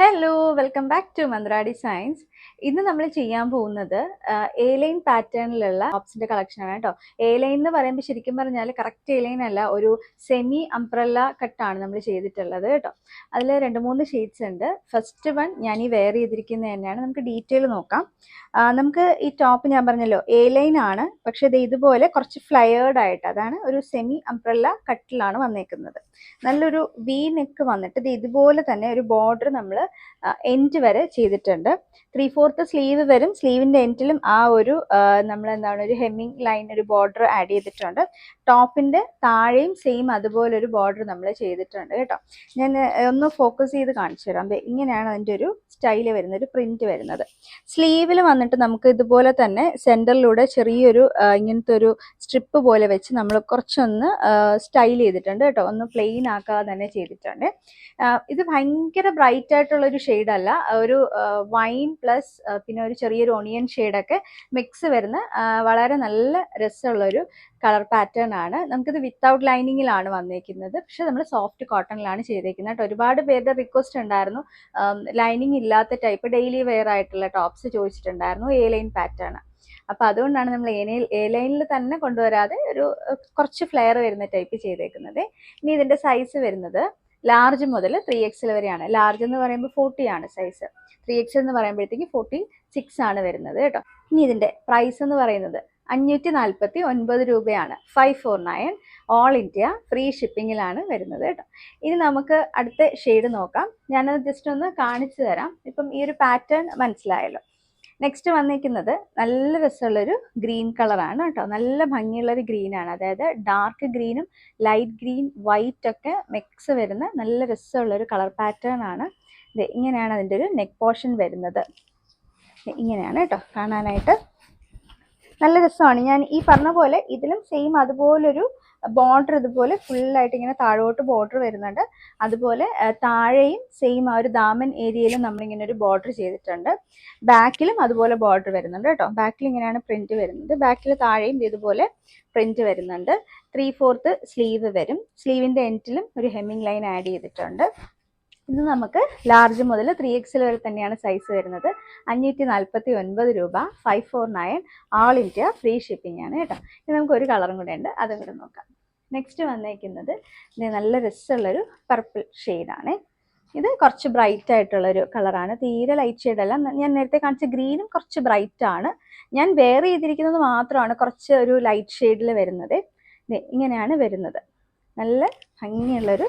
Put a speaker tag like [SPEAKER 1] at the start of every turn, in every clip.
[SPEAKER 1] Hello welcome back to Mantradi science. ഇന്ന് നമ്മൾ ചെയ്യാൻ പോകുന്നത് എ ലൈൻ പാറ്റേണിലുള്ള ടോപ്സിന്റെ കളക്ഷൻ ആണ് കേട്ടോ. എ ലൈൻ എന്ന് പറയുമ്പോൾ ശരിക്കും പറഞ്ഞാൽ കറക്റ്റ് എ ലൈൻ അല്ല, ഒരു സെമി അംബ്രല്ല കട്ടാണ് നമ്മൾ ചെയ്തിട്ടുള്ളത് കേട്ടോ. അതിൽ 2-3 ഷെയ്ഡ്സ് ഉണ്ട്. ഫസ്റ്റ് വൺ ഞാൻ ഈ വെയർ ചെയ്തിരിക്കുന്നത് തന്നെയാണ്. നമുക്ക് ഡീറ്റെയിൽ നോക്കാം. നമുക്ക് ഈ ടോപ്പ് ഞാൻ പറഞ്ഞല്ലോ എ ലൈൻ ആണ്, പക്ഷെ ഇത് ഇതുപോലെ കുറച്ച് ഫ്ലയേർഡ് ആയിട്ട്, അതാണ് ഒരു സെമി അംബ്രല്ല കട്ടിലാണ് വന്നേക്കുന്നത്. നല്ലൊരു വി നെക്ക് വന്നിട്ട് ഇത് ഇതുപോലെ തന്നെ ഒരു ബോർഡർ നമ്മൾ എൻഡ് വരെ ചെയ്തിട്ടുണ്ട്. 3/4 സ്ലീവ് വരും. സ്ലീവിന്റെ എൻഡിലും ആ ഒരു നമ്മൾ എന്താണ് ഒരു ഹെമ്മിങ് ലൈൻ, ഒരു ബോർഡർ ആഡ് ചെയ്തിട്ടുണ്ട്. ടോപ്പിന്റെ താഴെയും സെയിം അതുപോലെ ഒരു ബോർഡർ നമ്മൾ ചെയ്തിട്ടുണ്ട് കേട്ടോ. ഞാൻ ഒന്ന് ഫോക്കസ് ചെയ്ത് കാണിച്ചു തരാം. ഇങ്ങനെയാണ് അതിൻ്റെ ഒരു സ്റ്റൈല് വരുന്നത്, ഒരു പ്രിന്റ് വരുന്നത്. സ്ലീവിൽ വന്നിട്ട് നമുക്ക് ഇതുപോലെ തന്നെ സെന്ററിലൂടെ ചെറിയൊരു ഇങ്ങനത്തെ ഒരു സ്ട്രിപ്പ് പോലെ വെച്ച് നമ്മൾ കുറച്ചൊന്ന് സ്റ്റൈൽ ചെയ്തിട്ടുണ്ട് കേട്ടോ. ഒന്ന് പ്ലെയിൻ ആക്കാതെ തന്നെ ചെയ്തിട്ടുണ്ട്. ഇത് ഭയങ്കര ബ്രൈറ്റ് ആയിട്ടുള്ള ഒരു ഷെയ്ഡ് അല്ല, ഒരു വൈൻ പ്ലസ് പിന്നെ ഒരു ചെറിയൊരു ഓണിയൻ ഷെയ്ഡൊക്കെ മിക്സ് വരുന്ന വളരെ നല്ല രസമുള്ളൊരു കളർ പാറ്റേൺ ആണ്. നമുക്കിത് വിത്തൗട്ട് ലൈനിങ്ങിലാണ് വന്നേക്കുന്നത്, പക്ഷെ നമ്മൾ സോഫ്റ്റ് കോട്ടണിലാണ് ചെയ്തേക്കുന്നത് കേട്ടോ. ഒരുപാട് പേരുടെ റിക്വസ്റ്റ് ഉണ്ടായിരുന്നു ലൈനിങ് ഇല്ലാത്ത ടൈപ്പ് ഡെയിലി വെയർ ആയിട്ടുള്ള ടോപ്സ് ചോദിച്ചിട്ടുണ്ടായിരുന്നു, എ ലൈൻ പാറ്റേൺ. അപ്പൊ അതുകൊണ്ടാണ് നമ്മൾ എ ലൈനിൽ തന്നെ കൊണ്ടുവരാതെ ഒരു കുറച്ച് ഫ്ലെയർ വരുന്ന ടൈപ്പ് ചെയ്തേക്കുന്നത്. ഇനി ഇതിന്റെ സൈസ് വരുന്നത് ലാർജ് മുതൽ 3XL വരെയാണ്. ലാർജ് എന്ന് പറയുമ്പോൾ 40 ആണ് സൈസ്, 3XL എന്ന് പറയുമ്പോഴത്തേക്ക് 46 ആണ് വരുന്നത് കേട്ടോ. ഇനി ഇതിന്റെ പ്രൈസ് എന്ന് പറയുന്നത് 549 രൂപയാണ്. 549 ഓൾ ഇന്ത്യ ഫ്രീ ഷിപ്പിങ്ങിലാണ് വരുന്നത് കേട്ടോ. ഇനി നമുക്ക് അടുത്ത ഷെയ്ഡ് നോക്കാം. ഞാനത് ജസ്റ്റ് ഒന്ന് കാണിച്ചു തരാം. ഇപ്പം ഈ ഒരു പാറ്റേൺ മനസ്സിലായല്ലോ. നെക്സ്റ്റ് വന്നിരിക്കുന്നത് നല്ല രസമുള്ളൊരു ഗ്രീൻ കളറാണ് കേട്ടോ. നല്ല ഭംഗിയുള്ളൊരു ഗ്രീനാണ്, അതായത് ഡാർക്ക് ഗ്രീനും ലൈറ്റ് ഗ്രീൻ വൈറ്റ് ഒക്കെ മിക്സ് വരുന്ന നല്ല രസമുള്ളൊരു കളർ പാറ്റേൺ ആണ്. ഇത് ഇങ്ങനെയാണ് അതിൻ്റെ ഒരു നെക്ക് പോർഷൻ വരുന്നത്. ഇങ്ങനെയാണ് കേട്ടോ കാണാനായിട്ട് നല്ല രസമാണ്. ഞാൻ ഈ പറഞ്ഞ പോലെ ഇതിലും സെയിം അതുപോലൊരു ബോർഡർ ഇതുപോലെ ഫുള്ളായിട്ട് ഇങ്ങനെ താഴോട്ട് ബോർഡർ വരുന്നുണ്ട്. അതുപോലെ താഴെയും സെയിം ആ ഒരു ദാമൻ ഏരിയയിലും നമ്മളിങ്ങനെ ഒരു ബോർഡർ ചെയ്തിട്ടുണ്ട്. ബാക്കിലും അതുപോലെ ബോർഡർ വരുന്നുണ്ട് കേട്ടോ. ബാക്കിൽ ഇങ്ങനെയാണ് പ്രിന്റ് വരുന്നത്. ബാക്കിൽ താഴെയും ഇതുപോലെ പ്രിന്റ് വരുന്നുണ്ട്. 3/4 സ്ലീവ് വരും. സ്ലീവിന്റെ എൻഡിലും ഒരു ഹെമ്മിങ് ലൈൻ ആഡ് ചെയ്തിട്ടുണ്ട്. ഇത് നമുക്ക് ലാർജ് മുതൽ 3XL വരെ തന്നെയാണ് സൈസ് വരുന്നത്. 549 രൂപ, 549 ഓൾ ഇന്ത്യ ഫ്രീ ഷിപ്പിംഗ് ആണ് കേട്ടോ. ഇനി നമുക്ക് ഒരു കളറും കൂടെ ഉണ്ട്, അതും കൂടെ നോക്കാം. നെക്സ്റ്റ് വന്നേക്കുന്നത് നല്ല രസമുള്ളൊരു പർപ്പിൾ ഷെയ്ഡാണ്. ഇത് കുറച്ച് ബ്രൈറ്റ് ആയിട്ടുള്ളൊരു കളറാണ്, തീരെ ലൈറ്റ് ഷെയ്ഡല്ല. ഞാൻ നേരത്തെ കാണിച്ച ഗ്രീനും കുറച്ച് ബ്രൈറ്റ് ആണ്. ഞാൻ വെയർ ചെയ്തിരിക്കുന്നത് മാത്രമാണ് കുറച്ച് ഒരു ലൈറ്റ് ഷെയ്ഡിൽ വരുന്നത്. ഇങ്ങനെയാണ് വരുന്നത്. നല്ല ഭംഗിയുള്ളൊരു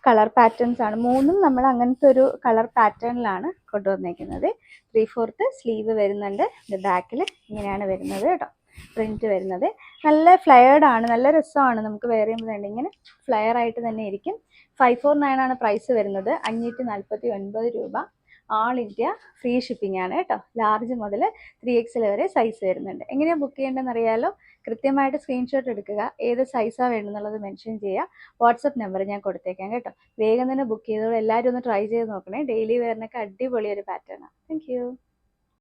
[SPEAKER 1] കളർ പാറ്റേൺസ് ആണ്. മൂന്നും നമ്മൾ അങ്ങനത്തെ ഒരു കളർ പാറ്റേണിലാണ് കൊണ്ടുവന്നേക്കുന്നത്. 3/4 സ്ലീവ് വരുന്നുണ്ട്. ബാക്കിൽ ഇങ്ങനെയാണ് വരുന്നത് കേട്ടോ പ്രിന്റ് വരുന്നത്. നല്ല ഫ്ലെയർഡ് ആണ്, നല്ല രസമാണ് നമുക്ക് വെയർ ചെയ്യുമ്പോൾ. ഇങ്ങനെ ഫ്ലെയർ ആയിട്ട് തന്നെ ഇരിക്കും. 549 ആണ് പ്രൈസ് വരുന്നത്. 549 രൂപ ഓൾ ഇന്ത്യ ഫ്രീ ഷിപ്പിംഗ് ആണ് കേട്ടോ. ലാർജ് മുതൽ 3XL വരെ സൈസ് വരുന്നുണ്ട്. എങ്ങനെയാണ് ബുക്ക് ചെയ്യേണ്ടതെന്ന് അറിയാലോ. കൃത്യമായിട്ട് സ്ക്രീൻഷോട്ട് എടുക്കുക, ഏത് സൈസാണ് വേണമെന്നുള്ളത് മെൻഷൻ ചെയ്യുക. വാട്സപ്പ് നമ്പർ ഞാൻ കൊടുത്തേക്കാം കേട്ടോ. വേഗം തന്നെ ബുക്ക് ചെയ്തോളൂ. എല്ലാവരും ഒന്ന് ട്രൈ ചെയ്ത് നോക്കണേ. ഡെയിലി വെയറിനൊക്കെ അടിപൊളിയൊരു പാറ്റേണാണ്. Thank U.